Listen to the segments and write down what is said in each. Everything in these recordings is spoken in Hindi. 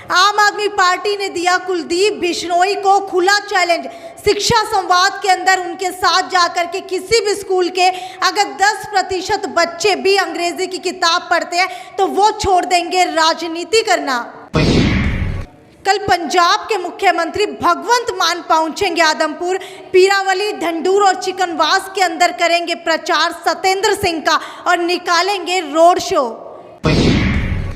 आम आदमी पार्टी ने दिया कुलदीप बिश्नोई को खुला चैलेंज। शिक्षा संवाद के अंदर उनके साथ जाकर के किसी भी स्कूल के अगर 10% बच्चे भी अंग्रेजी की किताब पढ़ते हैं तो वो छोड़ देंगे राजनीति करना। कल पंजाब के मुख्यमंत्री भगवंत मान पहुंचेंगे आदमपुर, पीरावली, ढंडूर और चिकनवास के अंदर करेंगे प्रचार सतेंद्र सिंह का और निकालेंगे रोड शो।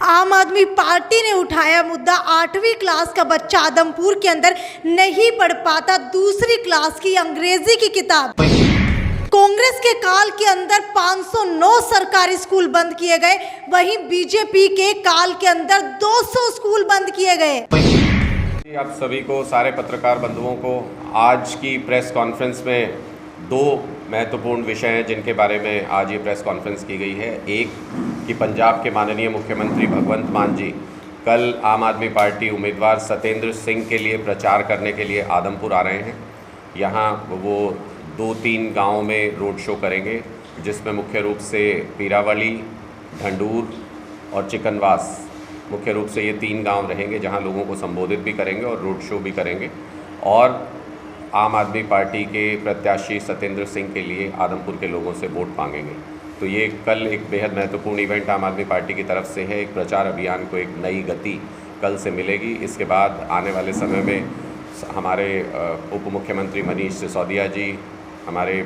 आम आदमी पार्टी ने उठाया मुद्दा, 8वीं क्लास का बच्चा आदमपुर के अंदर नहीं पढ़ पाता दूसरी क्लास की अंग्रेजी की किताब। कांग्रेस के काल के अंदर 509 सरकारी स्कूल बंद किए गए, वहीं बीजेपी के काल के अंदर 200 स्कूल बंद किए गए। आप सभी को, सारे पत्रकार बंधुओं को, आज की प्रेस कॉन्फ्रेंस में दो महत्वपूर्ण विषय हैं जिनके बारे में आज ये प्रेस कॉन्फ्रेंस की गई है। एक कि पंजाब के माननीय मुख्यमंत्री भगवंत मान जी कल आम आदमी पार्टी उम्मीदवार सतेंद्र सिंह के लिए प्रचार करने के लिए आदमपुर आ रहे हैं। यहाँ वो 2-3 गाँव में रोड शो करेंगे, जिसमें मुख्य रूप से पीरावली, ढंडूर और चिकनवास, मुख्य रूप से ये 3 गांव रहेंगे जहां लोगों को संबोधित भी करेंगे और रोड शो भी करेंगे और आम आदमी पार्टी के प्रत्याशी सतेंद्र सिंह के लिए आदमपुर के लोगों से वोट मांगेंगे। तो ये कल एक बेहद महत्वपूर्ण इवेंट आम आदमी पार्टी की तरफ से है। एक प्रचार अभियान को एक नई गति कल से मिलेगी। इसके बाद आने वाले समय में हमारे उप मुख्यमंत्री मनीष सिसोदिया जी, हमारे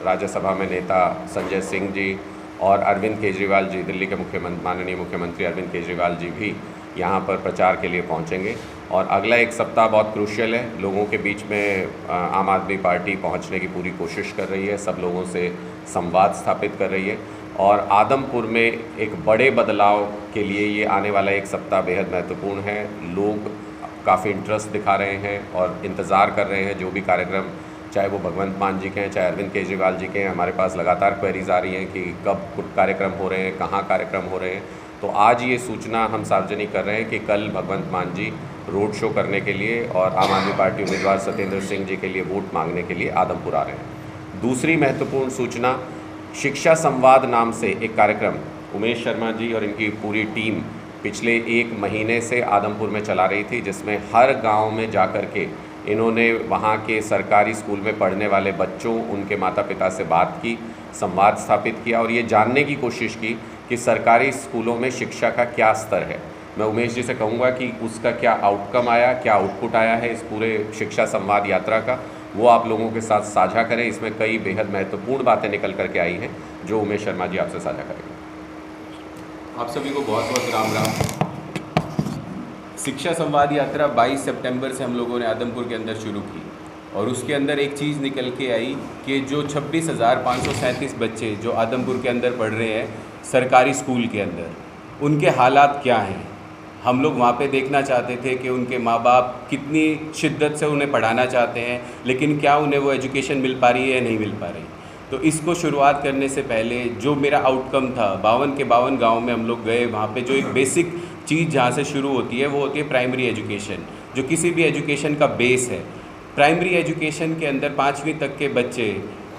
राज्यसभा में नेता संजय सिंह जी और अरविंद केजरीवाल जी, दिल्ली के माननीय मुख्यमंत्री अरविंद केजरीवाल जी भी यहाँ पर प्रचार के लिए पहुँचेंगे। और अगला एक सप्ताह बहुत क्रूशियल है। लोगों के बीच में आम आदमी पार्टी पहुँचने की पूरी कोशिश कर रही है, सब लोगों से संवाद स्थापित कर रही है और आदमपुर में एक बड़े बदलाव के लिए ये आने वाला एक सप्ताह बेहद महत्वपूर्ण है। लोग काफ़ी इंटरेस्ट दिखा रहे हैं और इंतज़ार कर रहे हैं जो भी कार्यक्रम, चाहे वो भगवंत मान जी के हैं, चाहे अरविंद केजरीवाल जी के हैं। हमारे पास लगातार क्वेरीज आ रही हैं कि कब कार्यक्रम हो रहे हैं, कहाँ कार्यक्रम हो रहे हैं। तो आज ये सूचना हम सार्वजनिक कर रहे हैं कि कल भगवंत मान जी रोड शो करने के लिए और आम आदमी पार्टी उम्मीदवार सतेंद्र सिंह जी के लिए वोट मांगने के लिए आदमपुर आ रहे हैं। दूसरी महत्वपूर्ण सूचना, शिक्षा संवाद नाम से एक कार्यक्रम उमेश शर्मा जी और इनकी पूरी टीम पिछले 1 महीने से आदमपुर में चला रही थी, जिसमें हर गाँव में जा कर के इन्होंने वहाँ के सरकारी स्कूल में पढ़ने वाले बच्चों, उनके माता पिता से बात की, संवाद स्थापित किया और ये जानने की कोशिश की कि सरकारी स्कूलों में शिक्षा का क्या स्तर है। मैं उमेश जी से कहूँगा कि उसका क्या आउटकम आया, क्या आउटपुट आया है इस पूरे शिक्षा संवाद यात्रा का, वो आप लोगों के साथ साझा करें। इसमें कई बेहद महत्वपूर्ण बातें निकल करके आई हैं जो उमेश शर्मा जी आपसे साझा करेंगे। आप सभी को बहुत बहुत राम राम। शिक्षा संवाद यात्रा 22 सितंबर से हम लोगों ने आदमपुर के अंदर शुरू की और उसके अंदर एक चीज़ निकल के आई कि जो 26,537 बच्चे जो आदमपुर के अंदर पढ़ रहे हैं सरकारी स्कूल के अंदर, उनके हालात क्या हैं। हम लोग वहाँ पे देखना चाहते थे कि उनके माँ बाप कितनी शिद्दत से उन्हें पढ़ाना चाहते हैं, लेकिन क्या उन्हें वो एजुकेशन मिल पा रही है या नहीं मिल पा रही। तो इसको शुरुआत करने से पहले जो मेरा आउटकम था, 52 के 52 गाँव में हम लोग गए। वहाँ पे जो एक बेसिक चीज़ जहाँ से शुरू होती है वो होती है प्राइमरी एजुकेशन, जो किसी भी एजुकेशन का बेस है। प्राइमरी एजुकेशन के अंदर 5वीं तक के बच्चे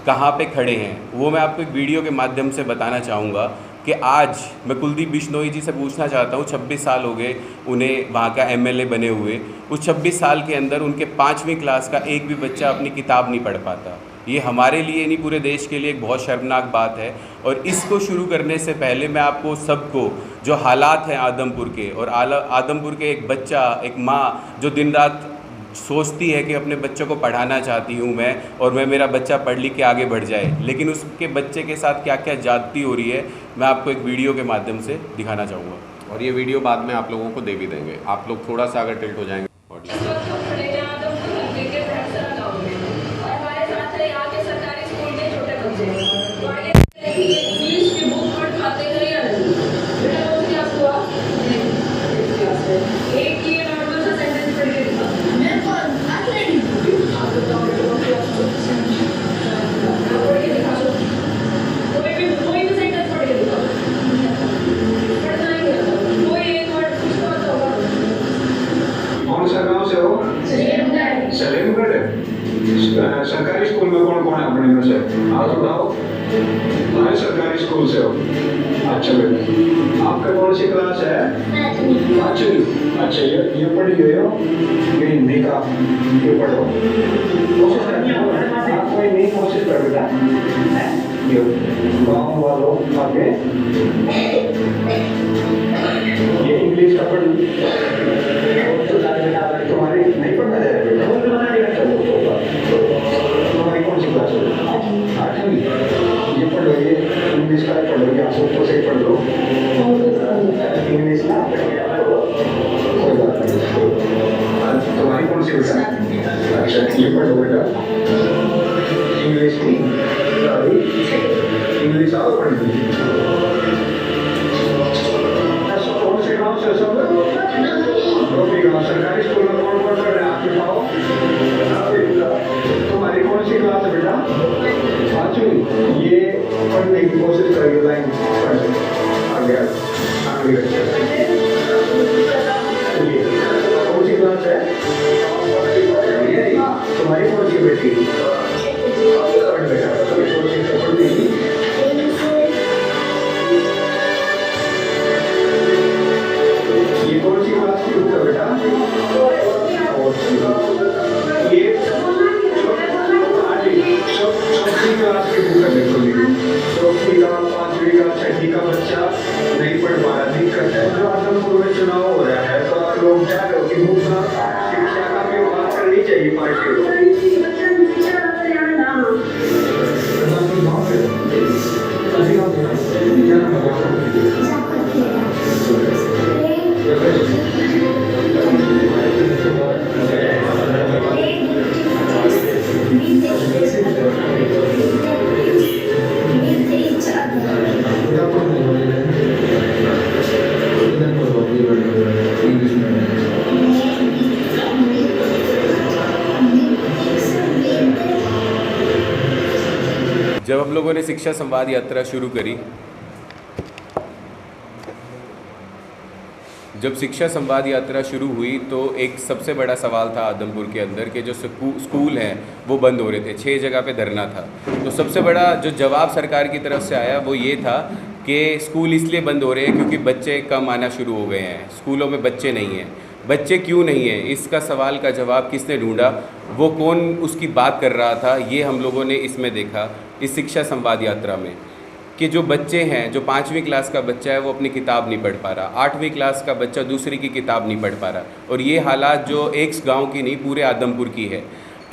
कहाँ पे खड़े हैं वो मैं आपको एक वीडियो के माध्यम से बताना चाहूँगा कि आज मैं कुलदीप बिश्नोई जी से पूछना चाहता हूँ, 26 साल हो गए उन्हें वहाँ का MLA बने हुए। उस 26 साल के अंदर उनके 5वीं क्लास का एक भी बच्चा अपनी किताब नहीं पढ़ पाता। ये हमारे लिए नहीं, पूरे देश के लिए एक बहुत शर्मनाक बात है। और इसको शुरू करने से पहले मैं आपको सबको जो हालात हैं आदमपुर के, और आदमपुर के एक बच्चा, एक माँ जो दिन रात सोचती है कि अपने बच्चों को पढ़ाना चाहती हूँ मैं, और मेरा बच्चा पढ़ लिख के आगे बढ़ जाए, लेकिन उसके बच्चे के साथ क्या क्या ज्यादती हो रही है, मैं आपको एक वीडियो के माध्यम से दिखाना चाहूँगा। और ये वीडियो बाद में आप लोगों को दे भी देंगे। आप लोग थोड़ा सा अगर टिल्ट हो जाएंगे सलेमगढ़ सरकारी स्कूल में कौन कौन है अपने में से? आओ बताओ। हमारे सरकारी स्कूल से हो? अच्छा बेटा, आपका कौन सी क्लास है? पांचवी। अच्छा, ये पढ़ी हुई हो? ये हिंदी का ये पढ़ो, कोशिश करनी है आप, कोई नहीं कोशिश कर बेटा। ये गाँव वालों आगे ये इंग्लिश का पढ़, तुम्हारी नहीं पढ़ना जाएगा बेटा, तुम्हारी कौन सी क्लास है? आठवीं। ये पढ़ लो, ये इंग्लिश का पढ़ लो, आप ऊपर से पढ़ लो इंग्लिश ना, कोई बात नहीं। तुम्हारी कौन सी बेटा? अच्छा, ये पढ़ लो बेटा इंग्लिश की, इंग्लिश आओ पढ़ ली। कौन से गाँव से सब? सरकारी स्कूल में कौन कौन पढ़ रहे हैं आपके पाओ? तुम्हारी कौन सी क्लास है बेटा? पांचवी। ये पढ़ने की कोशिश करेगी, लाइन आगे आगे। ये कौन सी क्लास है? तुम्हारी कौन सी बेटी? पढ़ बेटा, कोशिश पढ़ देगी। ये कौन सी क्लास की बुक है बेटा? ये चौथी क्लास की बुक है बिल्कुल। चौथी का, पांचवी का, छठी का बच्चा नहीं पढ़ पा रहा, दिक्कत है। जो आदमपुर में चुनाव हो रहा है तो आप लोग क्या करो कि मुद्दा शिक्षा का व्यवहार करनी चाहिए पार्टी को। जब हम लोगों ने शिक्षा संवाद यात्रा शुरू करी, जब शिक्षा संवाद यात्रा शुरू हुई तो एक सबसे बड़ा सवाल था आदमपुर के अंदर कि जो स्कूल हैं वो बंद हो रहे थे, 6 जगह पे धरना था। तो सबसे बड़ा जो जवाब सरकार की तरफ से आया वो ये था कि स्कूल इसलिए बंद हो रहे हैं क्योंकि बच्चे कम आना शुरू हो गए हैं, स्कूलों में बच्चे नहीं हैं। बच्चे क्यों नहीं हैं, इसका सवाल का जवाब किसने ढूंढा, वो कौन उसकी बात कर रहा था, ये हम लोगों ने इसमें देखा इस शिक्षा संवाद यात्रा में कि जो बच्चे हैं, जो 5वीं क्लास का बच्चा है वो अपनी किताब नहीं पढ़ पा रहा, 8वीं क्लास का बच्चा दूसरी की किताब नहीं पढ़ पा रहा। और ये हालात जो एक गांव की नहीं पूरे आदमपुर की है।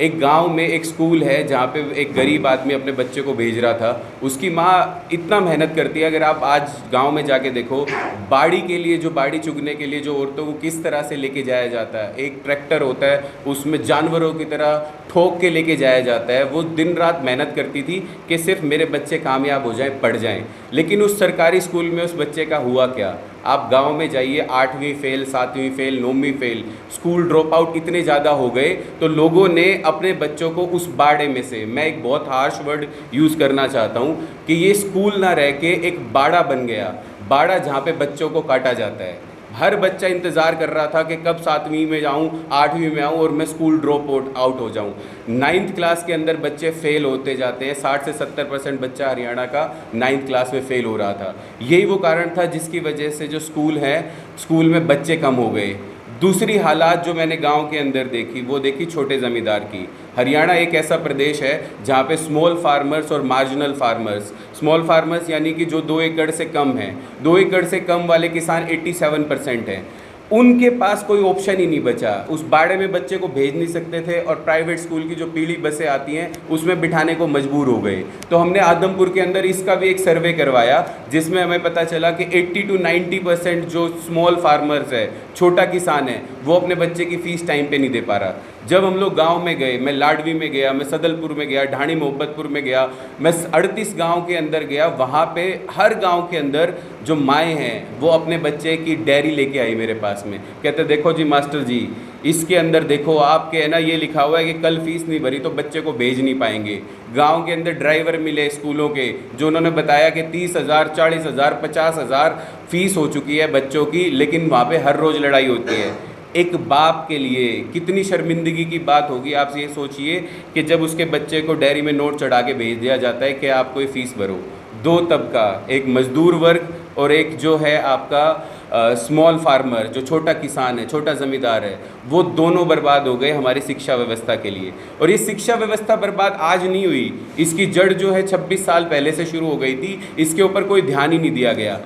एक गांव में एक स्कूल है जहाँ पे एक गरीब आदमी अपने बच्चे को भेज रहा था, उसकी माँ इतना मेहनत करती है। अगर आप आज गांव में जाके देखो, बाड़ी के लिए जो बाड़ी चुगने के लिए जो औरतों को किस तरह से लेके जाया जाता है, एक ट्रैक्टर होता है उसमें जानवरों की तरह ठोक के लेके जाया जाता है। वो दिन रात मेहनत करती थी कि सिर्फ मेरे बच्चे कामयाब हो जाएं, पढ़ जाएं। लेकिन उस सरकारी स्कूल में उस बच्चे का हुआ क्या? आप गांव में जाइए, 8वीं फेल, 7वीं फेल, 9वीं फेल, स्कूल ड्रॉप आउट इतने ज़्यादा हो गए तो लोगों ने अपने बच्चों को उस बाड़े में से, मैं एक बहुत हार्श वर्ड यूज़ करना चाहता हूँ कि ये स्कूल ना रह के एक बाड़ा बन गया, बाड़ा जहाँ पे बच्चों को काटा जाता है। हर बच्चा इंतज़ार कर रहा था कि कब 7वीं में जाऊं, 8वीं में आऊं और मैं स्कूल ड्रॉप आउट हो जाऊं। 9th क्लास के अंदर बच्चे फेल होते जाते हैं, 60 से 70% बच्चा हरियाणा का 9th क्लास में फेल हो रहा था। यही वो कारण था जिसकी वजह से जो स्कूल है, स्कूल में बच्चे कम हो गए। दूसरी हालात जो मैंने गांव के अंदर देखी वो देखी छोटे ज़मींदार की। हरियाणा एक ऐसा प्रदेश है जहां पे स्मॉल फार्मर्स और मार्जिनल फार्मर्स, स्मॉल फार्मर्स यानी कि जो 2 एकड़ से कम हैं, 2 एकड़ से कम वाले किसान 87% हैं, उनके पास कोई ऑप्शन ही नहीं बचा। उस बाड़े में बच्चे को भेज नहीं सकते थे और प्राइवेट स्कूल की जो पीली बसें आती हैं उसमें बिठाने को मजबूर हो गए। तो हमने आदमपुर के अंदर इसका भी एक सर्वे करवाया जिसमें हमें पता चला कि 80 to 90% जो स्मॉल फार्मर्स है, छोटा किसान है, वो अपने बच्चे की फ़ीस टाइम पे नहीं दे पा रहा। जब हम लोग गांव में गए, मैं लाडवी में गया, मैं सदलपुर में गया, ढाणी मोहब्बतपुर में गया, मैं 38 गांव के अंदर गया, वहाँ पे हर गांव के अंदर जो माएँ हैं वो अपने बच्चे की डायरी लेके आई मेरे पास में। कहते देखो जी मास्टर जी, इसके अंदर देखो आपके है ना ये लिखा हुआ है कि कल फीस नहीं भरी तो बच्चे को भेज नहीं पाएंगे। गांव के अंदर ड्राइवर मिले स्कूलों के जो उन्होंने बताया कि 30,000, 40,000, 50,000 फीस हो चुकी है बच्चों की, लेकिन वहाँ पे हर रोज़ लड़ाई होती है। एक बाप के लिए कितनी शर्मिंदगी की बात होगी। आप ये सोचिए कि जब उसके बच्चे को डायरी में नोट चढ़ा के भेज दिया जाता है कि आपको ये फ़ीस भरो। दो तबका, एक मजदूर वर्ग और एक जो है आपका स्मॉल फार्मर, जो छोटा किसान है, छोटा ज़मींदार है, वो दोनों बर्बाद हो गए हमारी शिक्षा व्यवस्था के लिए। और ये शिक्षा व्यवस्था बर्बाद आज नहीं हुई, इसकी जड़ जो है 26 साल पहले से शुरू हो गई थी। इसके ऊपर कोई ध्यान ही नहीं दिया गया।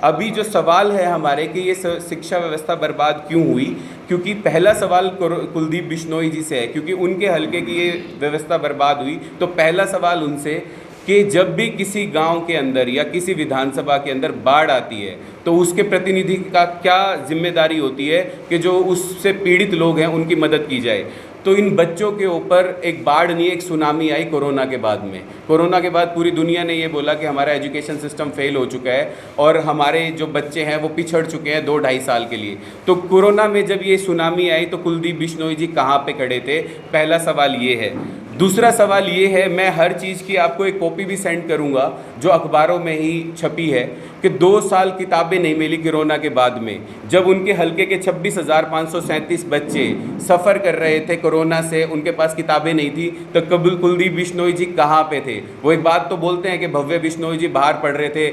अभी जो सवाल है हमारे कि ये शिक्षा व्यवस्था बर्बाद क्यों हुई, क्योंकि पहला सवाल कुलदीप बिश्नोई जी से है, क्योंकि उनके हलके की ये व्यवस्था बर्बाद हुई। तो पहला सवाल उनसे कि जब भी किसी गांव के अंदर या किसी विधानसभा के अंदर बाढ़ आती है तो उसके प्रतिनिधि का क्या जिम्मेदारी होती है कि जो उससे पीड़ित लोग हैं उनकी मदद की जाए। तो इन बच्चों के ऊपर एक बाढ़ नहीं, एक सुनामी आई कोरोना के बाद में। कोरोना के बाद पूरी दुनिया ने ये बोला कि हमारा एजुकेशन सिस्टम फेल हो चुका है और हमारे जो बच्चे हैं वो पिछड़ चुके हैं 2-2.5 साल के लिए। तो कोरोना में जब ये सुनामी आई तो कुलदीप बिश्नोई जी कहाँ पे खड़े थे? पहला सवाल ये है। दूसरा सवाल ये है, मैं हर चीज़ की आपको एक कॉपी भी सेंड करूंगा जो अखबारों में ही छपी है कि 2 साल किताबें नहीं मिली कोरोना के बाद में। जब उनके हलके के 26,537 बच्चे सफ़र कर रहे थे कोरोना से, उनके पास किताबें नहीं थी, तो कुलदीप बिश्नोई जी कहाँ पे थे? वो एक बात तो बोलते हैं कि भव्य बिश्नोई जी बाहर पढ़ रहे थे,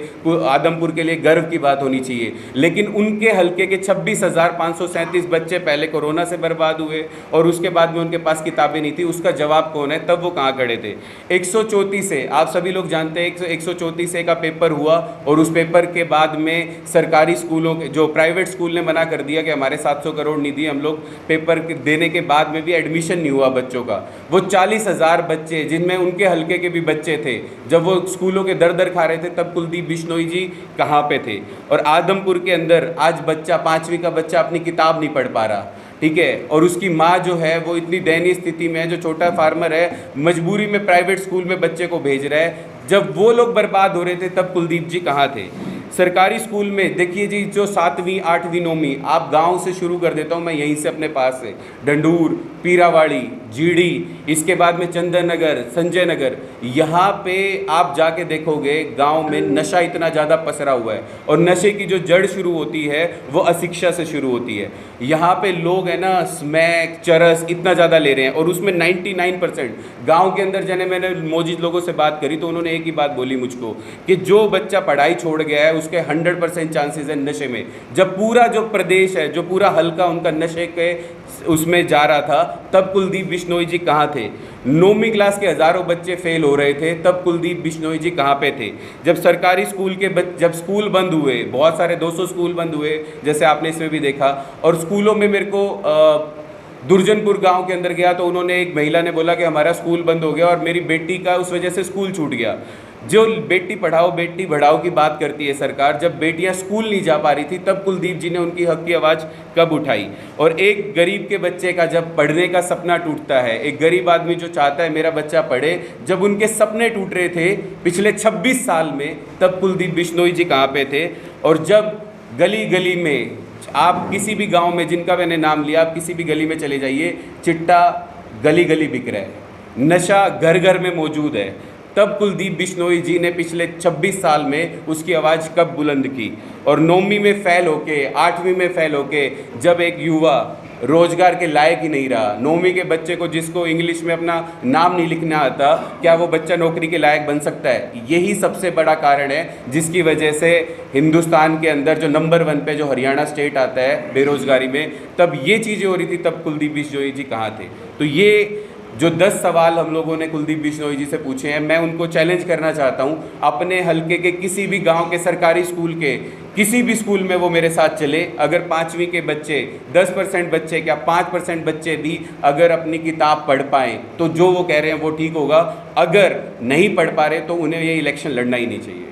आदमपुर के लिए गर्व की बात होनी चाहिए, लेकिन उनके हलके के 26,537 बच्चे पहले कोरोना से बर्बाद हुए और उसके बाद में उनके पास किताबें नहीं थी। उसका जवाब कौन है? तब वो कहाँ खड़े थे? 134 से, आप सभी लोग जानते हैं 134 से का पेपर हुआ और उस पेपर के बाद में सरकारी स्कूलों के, जो प्राइवेट स्कूल ने मना कर दिया कि हमारे 700 करोड़ निधि हम लोग, पेपर देने के बाद में भी एडमिशन नहीं हुआ बच्चों का। वो 40,000 बच्चे जिनमें उनके हलके के भी बच्चे थे, जब वो स्कूलों के दर दर खा रहे थे तब कुलदीप बिश्नोई जी कहाँ पे थे? और आदमपुर के अंदर आज बच्चा 5वीं का बच्चा अपनी किताब नहीं पढ़ पा रहा, ठीक है, और उसकी माँ जो है वो इतनी दयनीय स्थिति में है, जो छोटा फार्मर है मजबूरी में प्राइवेट स्कूल में बच्चे को भेज रहा है। जब वो लोग बर्बाद हो रहे थे तब कुलदीप जी कहाँ थे? सरकारी स्कूल में देखिए जी, जो 7वीं 8वीं 9वीं, आप गांव से शुरू कर देता हूं मैं, यहीं से अपने पास से, डंडूर, पीरावाड़ी, जीडी, इसके बाद में चंदन नगर, संजय नगर, यहाँ पे आप जाके देखोगे गांव में नशा इतना ज़्यादा पसरा हुआ है और नशे की जो जड़ शुरू होती है वो अशिक्षा से शुरू होती है। यहाँ पे लोग है ना स्मैक, चरस इतना ज़्यादा ले रहे हैं और उसमें 99% गाँव के अंदर जाने, मैंने मौजूद लोगों से बात करी तो उन्होंने एक ही बात बोली मुझको कि जो बच्चा पढ़ाई छोड़ गया है उसके 100% चांसेस है नशे में। जब पूरा जो प्रदेश है, जो पूरा हल्का उनका नशे के उसमें जा रहा था, तब कुलदीप बिश्नोई जी कहाँ थे? 9वीं क्लास के हज़ारों बच्चे फेल हो रहे थे, तब कुलदीप बिश्नोई जी कहाँ पे थे? जब सरकारी स्कूल के जब स्कूल बंद हुए, बहुत सारे 200 स्कूल बंद हुए जैसे आपने इसमें भी देखा, और स्कूलों में मेरे को दुर्जनपुर गांव के अंदर गया तो उन्होंने, एक महिला ने बोला कि हमारा स्कूल बंद हो गया और मेरी बेटी का उस वजह से स्कूल छूट गया। जो बेटी पढ़ाओ बेटी बढ़ाओ की बात करती है सरकार, जब बेटियां स्कूल नहीं जा पा रही थी तब कुलदीप जी ने उनकी हक की आवाज़ कब उठाई? और एक गरीब के बच्चे का जब पढ़ने का सपना टूटता है, एक गरीब आदमी जो चाहता है मेरा बच्चा पढ़े, जब उनके सपने टूट रहे थे पिछले 26 साल में, तब कुलदीप बिश्नोई जी कहाँ पे थे? और जब गली गली में, आप किसी भी गांव में, जिनका मैंने नाम लिया, आप किसी भी गली में चले जाइए, चिट्टा गली गली बिक रहा है, नशा घर घर में मौजूद है, तब कुलदीप बिश्नोई जी ने पिछले 26 साल में उसकी आवाज़ कब बुलंद की? और 9वीं में फ़ेल होके, 8वीं में फ़ेल होके, जब एक युवा रोजगार के लायक ही नहीं रहा, 9वीं के बच्चे को, जिसको इंग्लिश में अपना नाम नहीं लिखना आता, क्या वो बच्चा नौकरी के लायक बन सकता है? यही सबसे बड़ा कारण है जिसकी वजह से हिंदुस्तान के अंदर जो नंबर 1 पे जो हरियाणा स्टेट आता है बेरोज़गारी में, तब ये चीज़ें हो रही थी, तब कुलदीप बिश्नोई जी कहाँ थे? तो ये जो 10 सवाल हम लोगों ने कुलदीप बिश्नोई जी से पूछे हैं, मैं उनको चैलेंज करना चाहता हूं, अपने हलके के किसी भी गांव के सरकारी स्कूल के किसी भी स्कूल में वो मेरे साथ चले। अगर 5वीं के बच्चे 10% बच्चे, क्या 5% बच्चे भी अगर अपनी किताब पढ़ पाएँ तो जो वो कह रहे हैं वो ठीक होगा। अगर नहीं पढ़ पा रहे तो उन्हें ये इलेक्शन लड़ना ही नहीं चाहिए।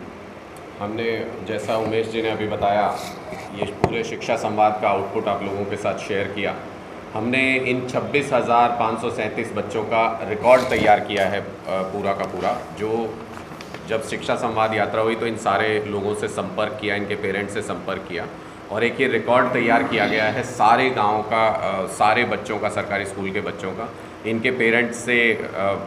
हमने, जैसा उमेश जी ने अभी बताया, ये पूरे शिक्षा संवाद का आउटपुट आप लोगों के साथ शेयर किया। हमने इन 26,537 बच्चों का रिकॉर्ड तैयार किया है पूरा का पूरा। जो जब शिक्षा संवाद यात्रा हुई तो इन सारे लोगों से संपर्क किया, इनके पेरेंट्स से संपर्क किया और एक ये रिकॉर्ड तैयार किया गया है सारे गांव का, सारे बच्चों का, सरकारी स्कूल के बच्चों का। इनके पेरेंट्स से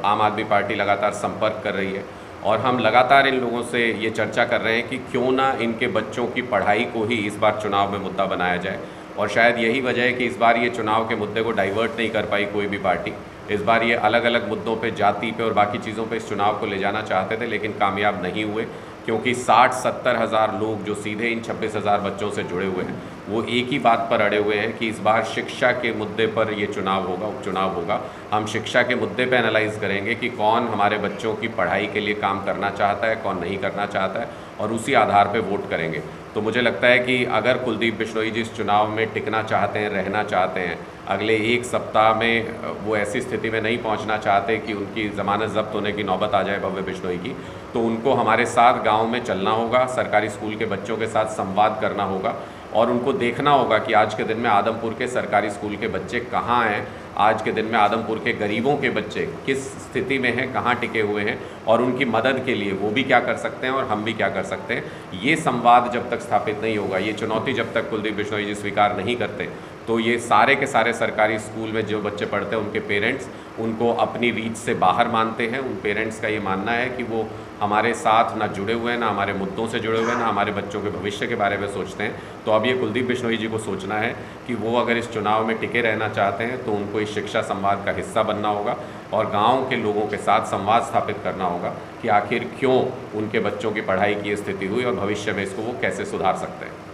आम आदमी पार्टी लगातार संपर्क कर रही है और हम लगातार इन लोगों से ये चर्चा कर रहे हैं कि क्यों ना इनके बच्चों की पढ़ाई को ही इस बार चुनाव में मुद्दा बनाया जाए और शायद यही वजह है कि इस बार ये चुनाव के मुद्दे को डाइवर्ट नहीं कर पाई कोई भी पार्टी। इस बार ये अलग अलग मुद्दों पे, जाति पे और बाकी चीज़ों पे इस चुनाव को ले जाना चाहते थे, लेकिन कामयाब नहीं हुए, क्योंकि 60-70 हज़ार लोग जो सीधे इन 26,000 बच्चों से जुड़े हुए हैं वो एक ही बात पर अड़े हुए हैं कि इस बार शिक्षा के मुद्दे पर ये चुनाव होगा, उपचुनाव होगा। हम शिक्षा के मुद्दे पे एनालाइज़ करेंगे कि कौन हमारे बच्चों की पढ़ाई के लिए काम करना चाहता है, कौन नहीं करना चाहता है, और उसी आधार पे वोट करेंगे। तो मुझे लगता है कि अगर कुलदीप बिश्नोई जी इस चुनाव में टिकना चाहते हैं, रहना चाहते हैं, अगले एक सप्ताह में वो ऐसी स्थिति में नहीं पहुंचना चाहते कि उनकी ज़मानत ज़ब्त होने की नौबत आ जाए भव्य बिश्नोई की, तो उनको हमारे साथ गांव में चलना होगा, सरकारी स्कूल के बच्चों के साथ संवाद करना होगा और उनको देखना होगा कि आज के दिन में आदमपुर के सरकारी स्कूल के बच्चे कहाँ हैं, आज के दिन में आदमपुर के गरीबों के बच्चे किस स्थिति में हैं, कहाँ टिके हुए हैं, और उनकी मदद के लिए वो भी क्या कर सकते हैं और हम भी क्या कर सकते हैं। ये संवाद जब तक स्थापित नहीं होगा, ये चुनौती जब तक कुलदीप बिश्नोई जी स्वीकार नहीं करते, तो ये सारे के सारे सरकारी स्कूल में जो बच्चे पढ़ते हैं उनके पेरेंट्स उनको अपनी रीच से बाहर मानते हैं। उन पेरेंट्स का ये मानना है कि वो हमारे साथ ना जुड़े हुए हैं, ना हमारे मुद्दों से जुड़े हुए हैं, ना हमारे बच्चों के भविष्य के बारे में सोचते हैं। तो अब ये कुलदीप बिश्नोई जी को सोचना है कि वो अगर इस चुनाव में टिके रहना चाहते हैं तो उनको इस शिक्षा संवाद का हिस्सा बनना होगा और गाँव के लोगों के साथ संवाद स्थापित करना होगा कि आखिर क्यों उनके बच्चों की पढ़ाई की स्थिति हुई और भविष्य में इसको वो कैसे सुधार सकते हैं।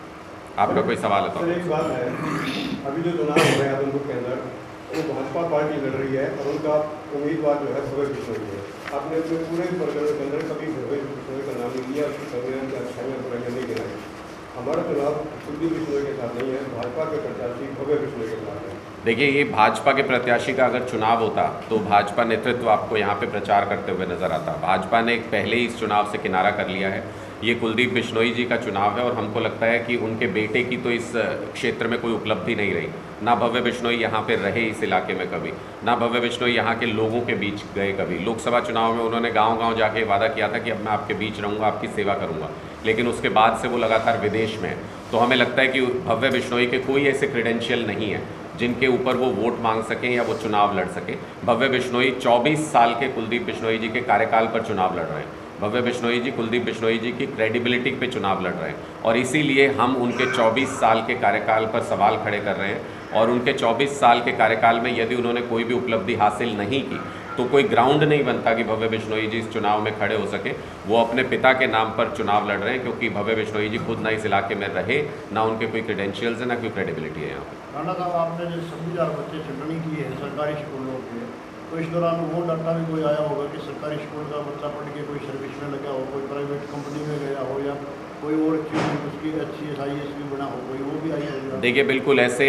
आपका कोई सवाल है तो? सर एक बात है, अभी जो चुनाव हो रहे हैं आदमपुर के अंदर, वो भाजपा पार्टी लड़ रही है और उनका उम्मीदवार जो है भव्य बिश्नोई है। आपने अपने पूरे प्रकरण के अंदर कभी भव्य बिश्नोई का नाम नहीं लिया, उसकी संविधान की अच्छाइयाँ बुराइयाँ नहीं गिनाई। हमारा चुनाव कुलदीप बिश्नोई के साथ नहीं है, भाजपा के प्रत्याशी भव्य बिश्नोई के साथ है। देखिए, ये भाजपा के प्रत्याशी का अगर चुनाव होता तो भाजपा नेतृत्व आपको यहाँ पे प्रचार करते हुए नजर आता। भाजपा ने पहले ही इस चुनाव से किनारा कर लिया है। ये कुलदीप बिश्नोई जी का चुनाव है और हमको लगता है कि उनके बेटे की तो इस क्षेत्र में कोई उपलब्धि नहीं रही। ना भव्य बिश्नोई यहाँ पे रहे इस इलाके में कभी, ना भव्य बिश्नोई यहाँ के लोगों के बीच गए कभी। लोकसभा चुनाव में उन्होंने गांव-गांव जाके वादा किया था कि अब मैं आपके बीच रहूँगा, आपकी सेवा करूँगा, लेकिन उसके बाद से वो लगातार विदेश में है। तो हमें लगता है कि भव्य बिश्नोई के कोई ऐसे क्रेडेंशियल नहीं है जिनके ऊपर वो वोट मांग सकें या वो चुनाव लड़ सकें। भव्य बिश्नोई 24 साल के कुलदीप बिश्नोई जी के कार्यकाल पर चुनाव लड़ रहे हैं। भव्य बिश्नोई जी कुलदीप बिश्नोई जी की क्रेडिबिलिटी पे चुनाव लड़ रहे हैं और इसीलिए हम उनके 24 साल के कार्यकाल पर सवाल खड़े कर रहे हैं। और उनके 24 साल के कार्यकाल में यदि उन्होंने कोई भी उपलब्धि हासिल नहीं की तो कोई ग्राउंड नहीं बनता कि भव्य बिश्नोई जी इस चुनाव में खड़े हो सके। वो अपने पिता के नाम पर चुनाव लड़ रहे हैं क्योंकि भव्य बिश्नोई जी खुद ना इस इलाके में रहे, ना उनके कोई क्रेडेंशियल्स है, ना कोई क्रेडिबिलिटी है यहाँ पर। राणा साहब, आपने जो 26,000 बच्चे छटनी की है सरकारी स्कूलों के, तो इस दौरान वो डाटा भी कोई आया होगा कि सरकारी स्कूल का बच्चा पढ़ के कोई सर्विस में लगा हो, कोई प्राइवेट कंपनी में गया हो, या कोई और चीज़ उसकी अच्छी IAS भी बना हो, कोई वो भी आई होगा? देखिए, बिल्कुल ऐसे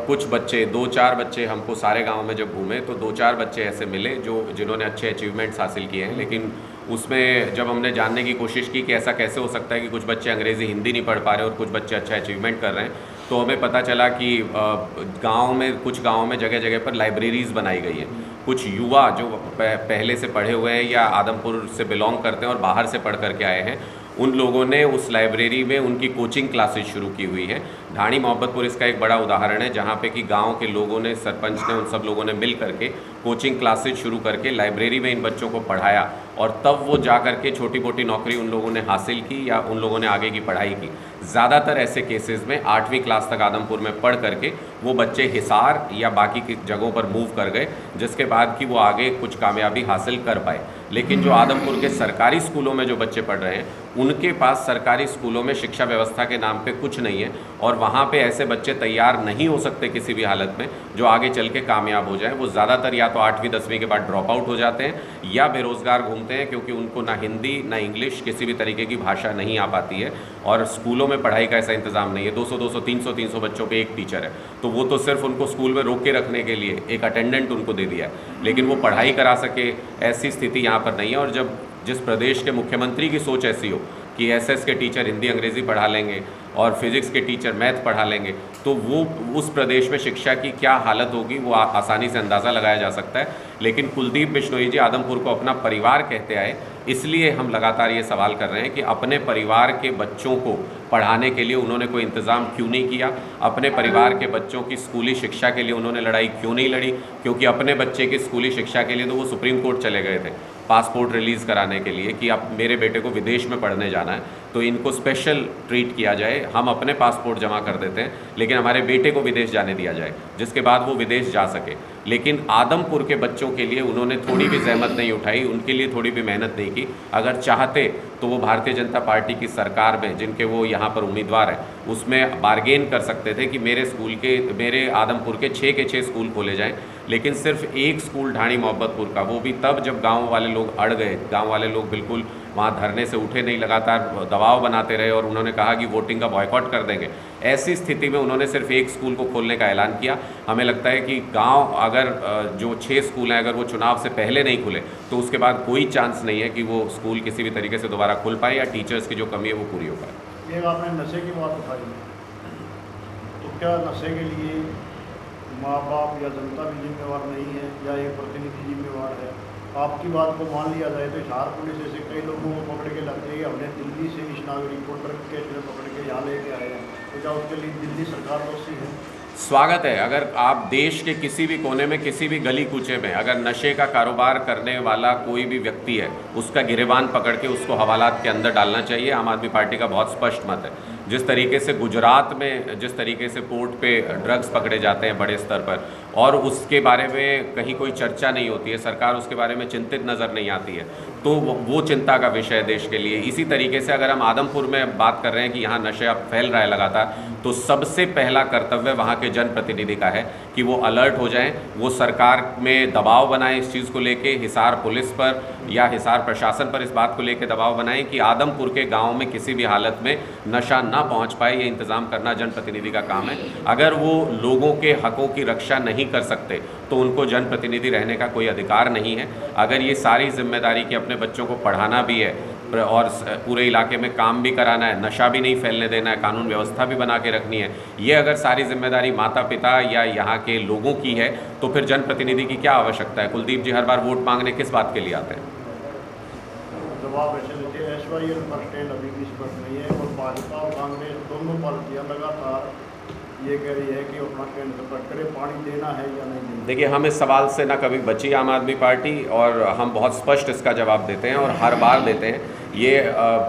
कुछ बच्चे, 2-4 बच्चे हमको सारे गांव में जब घूमे तो 2-4 बच्चे ऐसे मिले जिन्होंने अच्छे अचीवमेंट्स हासिल किए हैं। लेकिन उसमें जब हमने जानने की कोशिश की कि ऐसा कैसे हो सकता है कि कुछ बच्चे अंग्रेज़ी हिंदी नहीं पढ़ पा रहे और कुछ बच्चे अच्छा अचीवमेंट कर रहे हैं, तो हमें पता चला कि कुछ गाँव में जगह जगह पर लाइब्रेरीज़ बनाई गई हैं। कुछ युवा जो पहले से पढ़े हुए हैं या आदमपुर से बिलोंग करते हैं और बाहर से पढ़ करके आए हैं, उन लोगों ने उस लाइब्रेरी में उनकी कोचिंग क्लासेस शुरू की हुई हैं। ढाणी मोहब्बतपुर इसका एक बड़ा उदाहरण है, जहाँ पे कि गांव के लोगों ने, सरपंच ने, उन सब लोगों ने मिल करके कोचिंग क्लासेस शुरू करके लाइब्रेरी में इन बच्चों को पढ़ाया और तब वो जा करके छोटी मोटी नौकरी उन लोगों ने हासिल की या उन लोगों ने आगे की पढ़ाई की। ज़्यादातर ऐसे केसेस में 8वीं क्लास तक आदमपुर में पढ़ करके वो बच्चे हिसार या बाकी की जगहों पर मूव कर गए, जिसके बाद कि वो आगे कुछ कामयाबी हासिल कर पाए। लेकिन जो आदमपुर के सरकारी स्कूलों में जो बच्चे पढ़ रहे हैं, उनके पास सरकारी स्कूलों में शिक्षा व्यवस्था के नाम पे कुछ नहीं है और वहाँ पे ऐसे बच्चे तैयार नहीं हो सकते किसी भी हालत में जो आगे चल के कामयाब हो जाएं। वो ज़्यादातर या तो 8वीं 10वीं के बाद ड्रॉप आउट हो जाते हैं या बेरोज़गार घूमते हैं, क्योंकि उनको ना हिंदी ना इंग्लिश किसी भी तरीके की भाषा नहीं आ पाती है और स्कूलों में पढ़ाई का ऐसा इंतज़ाम नहीं है। 200-200 300-300 बच्चों पे एक टीचर है, तो वो तो सिर्फ उनको स्कूल में रोक के रखने के लिए एक अटेंडेंट उनको दे दिया है, लेकिन वो पढ़ाई करा सके ऐसी स्थिति यहाँ पर नहीं है। और जब जिस प्रदेश के मुख्यमंत्री की सोच ऐसी हो कि SS के टीचर हिंदी अंग्रेज़ी पढ़ा लेंगे और फिज़िक्स के टीचर मैथ पढ़ा लेंगे, तो वो उस प्रदेश में शिक्षा की क्या हालत होगी वो आसानी से अंदाज़ा लगाया जा सकता है। लेकिन कुलदीप बिश्नोई जी आदमपुर को अपना परिवार कहते आए, इसलिए हम लगातार ये सवाल कर रहे हैं कि अपने परिवार के बच्चों को पढ़ाने के लिए उन्होंने कोई इंतज़ाम क्यों नहीं किया? अपने परिवार के बच्चों की स्कूली शिक्षा के लिए उन्होंने लड़ाई क्यों नहीं लड़ी? क्योंकि अपने बच्चे की स्कूली शिक्षा के लिए तो वो सुप्रीम कोर्ट चले गए थे पासपोर्ट रिलीज़ कराने के लिए कि अब मेरे बेटे को विदेश में पढ़ने जाना है तो इनको स्पेशल ट्रीट किया जाए, हम अपने पासपोर्ट जमा कर देते हैं लेकिन हमारे बेटे को विदेश जाने दिया जाए जिसके बाद वो विदेश जा सके। लेकिन आदमपुर के बच्चों के लिए उन्होंने थोड़ी भी जहमत नहीं उठाई, उनके लिए थोड़ी भी मेहनत नहीं की। अगर चाहते तो वो भारतीय जनता पार्टी की सरकार में जिनके वो यहाँ पर उम्मीदवार हैं उसमें बार्गेन कर सकते थे कि मेरे आदमपुर के 6 के 6 स्कूल खोले जाएं, लेकिन सिर्फ एक स्कूल ढाणी मोहब्बतपुर का, वो भी तब जब गांव वाले लोग अड़ गए, गांव वाले लोग बिल्कुल वहाँ धरने से उठे नहीं, लगातार दबाव बनाते रहे और उन्होंने कहा कि वोटिंग का बॉयकॉट कर देंगे। ऐसी स्थिति में उन्होंने सिर्फ एक स्कूल को खोलने का ऐलान किया। हमें लगता है कि गांव अगर जो 6 स्कूल हैं अगर वो चुनाव से पहले नहीं खुले तो उसके बाद कोई चांस नहीं है कि वो स्कूल किसी भी तरीके से दोबारा खुल पाए या टीचर्स की जो कमी है वो पूरी हो पाए। ये आपने नशे की बात उठाई, तो क्या नशे के लिए माँ बाप या जनता भी जिम्मेवार नहीं है या एक प्रतिनिधि जिम्मेवार है? आपकी बात को मान लिया जाए तो हिसार पुलिस ऐसे कई लोगों को पकड़ के लगते हैं, हमने दिल्ली से इस नागरिक को ट्रक केस में पकड़ के यहाँ लेके आए हैं, तो क्या उसके लिए दिल्ली सरकार दोषी है? स्वागत है। अगर आप देश के किसी भी कोने में किसी भी गली कूचे में अगर नशे का कारोबार करने वाला कोई भी व्यक्ति है उसका गिरेबान पकड़ के उसको हवालात के अंदर डालना चाहिए। आम आदमी पार्टी का बहुत स्पष्ट मत है। जिस तरीके से गुजरात में जिस तरीके से पोर्ट पे ड्रग्स पकड़े जाते हैं बड़े स्तर पर और उसके बारे में कहीं कोई चर्चा नहीं होती है, सरकार उसके बारे में चिंतित नज़र नहीं आती है, तो वो चिंता का विषय है देश के लिए। इसी तरीके से अगर हम आदमपुर में बात कर रहे हैं कि यहाँ नशा फैल रहा है लगातार, तो सबसे पहला कर्तव्य वहाँ के जनप्रतिनिधि का है कि वो अलर्ट हो जाएं, वो सरकार में दबाव बनाएं इस चीज़ को लेके, हिसार पुलिस पर या हिसार प्रशासन पर इस बात को लेके दबाव बनाएं कि आदमपुर के गाँव में किसी भी हालत में नशा ना पहुँच पाए। ये इंतज़ाम करना जनप्रतिनिधि का काम है। अगर वो लोगों के हकों की रक्षा नहीं कर सकते तो उनको जनप्रतिनिधि रहने का कोई अधिकार नहीं है। अगर ये सारी जिम्मेदारी कि अपने बच्चों को पढ़ाना भी है और पूरे इलाके में काम भी कराना है, नशा भी नहीं फैलने देना है, कानून व्यवस्था भी बना के रखनी है, ये अगर सारी जिम्मेदारी माता पिता या यहाँ के लोगों की है तो फिर जनप्रतिनिधि की क्या आवश्यकता है? कुलदीप जी हर बार वोट मांगने किस बात के लिए आते हैं? जवाब ऐसे देते हैं, SYL पर स्टैंड अभी भी स्पष्ट नहीं है और भाजपा और कांग्रेस दोनों पार्टियां लगातार ये कह रही है कि अपना स्टैंड स्पष्ट करे, पानी देना है या नहीं देना। देखिए, हम इस सवाल से ना कभी बची आम आदमी पार्टी और हम बहुत स्पष्ट इसका जवाब देते हैं और हर बार देते हैं। ये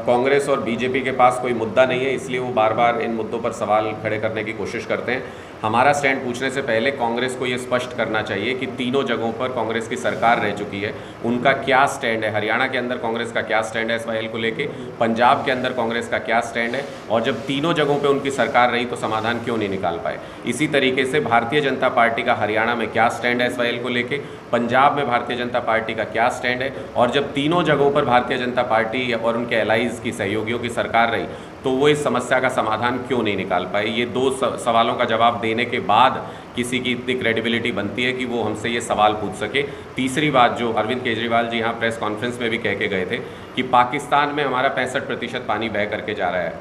कांग्रेस और बीजेपी के पास कोई मुद्दा नहीं है, इसलिए वो बार बार इन मुद्दों पर सवाल खड़े करने की कोशिश करते हैं। हमारा स्टैंड पूछने से पहले कांग्रेस को ये स्पष्ट करना चाहिए कि तीनों जगहों पर कांग्रेस की सरकार रह चुकी है, उनका क्या स्टैंड है। हरियाणा के अंदर कांग्रेस का क्या स्टैंड है SYL को लेके, पंजाब के अंदर कांग्रेस का क्या स्टैंड है, और जब तीनों जगहों पे उनकी सरकार रही तो समाधान क्यों नहीं निकाल पाए। इसी तरीके से भारतीय जनता पार्टी का हरियाणा में क्या स्टैंड है SYL को लेके, पंजाब में भारतीय जनता पार्टी का क्या स्टैंड है, और जब तीनों जगहों पर भारतीय जनता पार्टी और उनके एलाइज की सहयोगियों की सरकार रही तो वो इस समस्या का समाधान क्यों नहीं निकाल पाए। ये दो सवालों का जवाब देने के बाद किसी की इतनी क्रेडिबिलिटी बनती है कि वो हमसे ये सवाल पूछ सके। तीसरी बात जो अरविंद केजरीवाल जी यहाँ प्रेस कॉन्फ्रेंस में भी कह के गए थे कि पाकिस्तान में हमारा 65% पानी बह करके जा रहा है।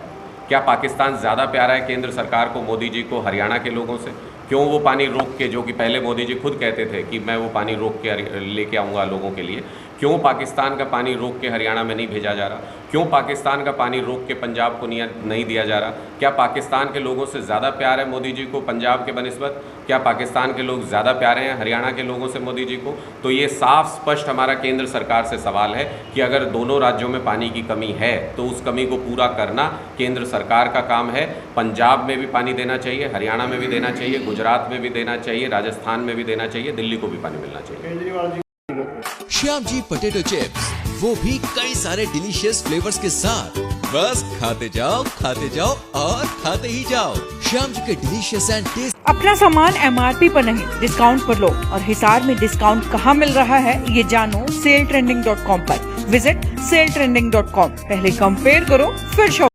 क्या पाकिस्तान ज़्यादा प्यारा है केंद्र सरकार को, मोदी जी को, हरियाणा के लोगों से? क्यों वो पानी रोक के, जो कि पहले मोदी जी खुद कहते थे कि मैं वो पानी रोक के लेके आऊँगा लोगों के लिए, क्यों पाकिस्तान का पानी रोक के हरियाणा में नहीं भेजा जा रहा? क्यों पाकिस्तान का पानी रोक के पंजाब को नहीं दिया जा रहा? क्या पाकिस्तान के लोगों से ज़्यादा प्यार है मोदी जी को पंजाब के बनिस्बत? क्या पाकिस्तान के लोग ज़्यादा प्यारे हैं हरियाणा के लोगों से मोदी जी को? तो ये साफ स्पष्ट हमारा केंद्र सरकार से सवाल है कि अगर दोनों राज्यों में पानी की कमी है तो उस कमी को पूरा करना केंद्र सरकार का काम है। पंजाब में भी पानी देना चाहिए, हरियाणा में भी देना चाहिए, गुजरात में भी देना चाहिए, राजस्थान में भी देना चाहिए, दिल्ली को भी पानी मिलना चाहिए। केजरीवाल जी श्याम जी पोटैटो चिप्स, वो भी कई सारे डिलीशियस फ्लेवर्स के साथ। बस खाते जाओ और खाते ही जाओ। श्याम जी के डिलीशियस एंड टेस्ट। अपना सामान MRP पर नहीं, डिस्काउंट पर लो। और हिसार में डिस्काउंट कहाँ मिल रहा है ये जानो SaleTrending.com पर। Visit SaleTrending.com। पहले कंपेयर करो फिर शॉप।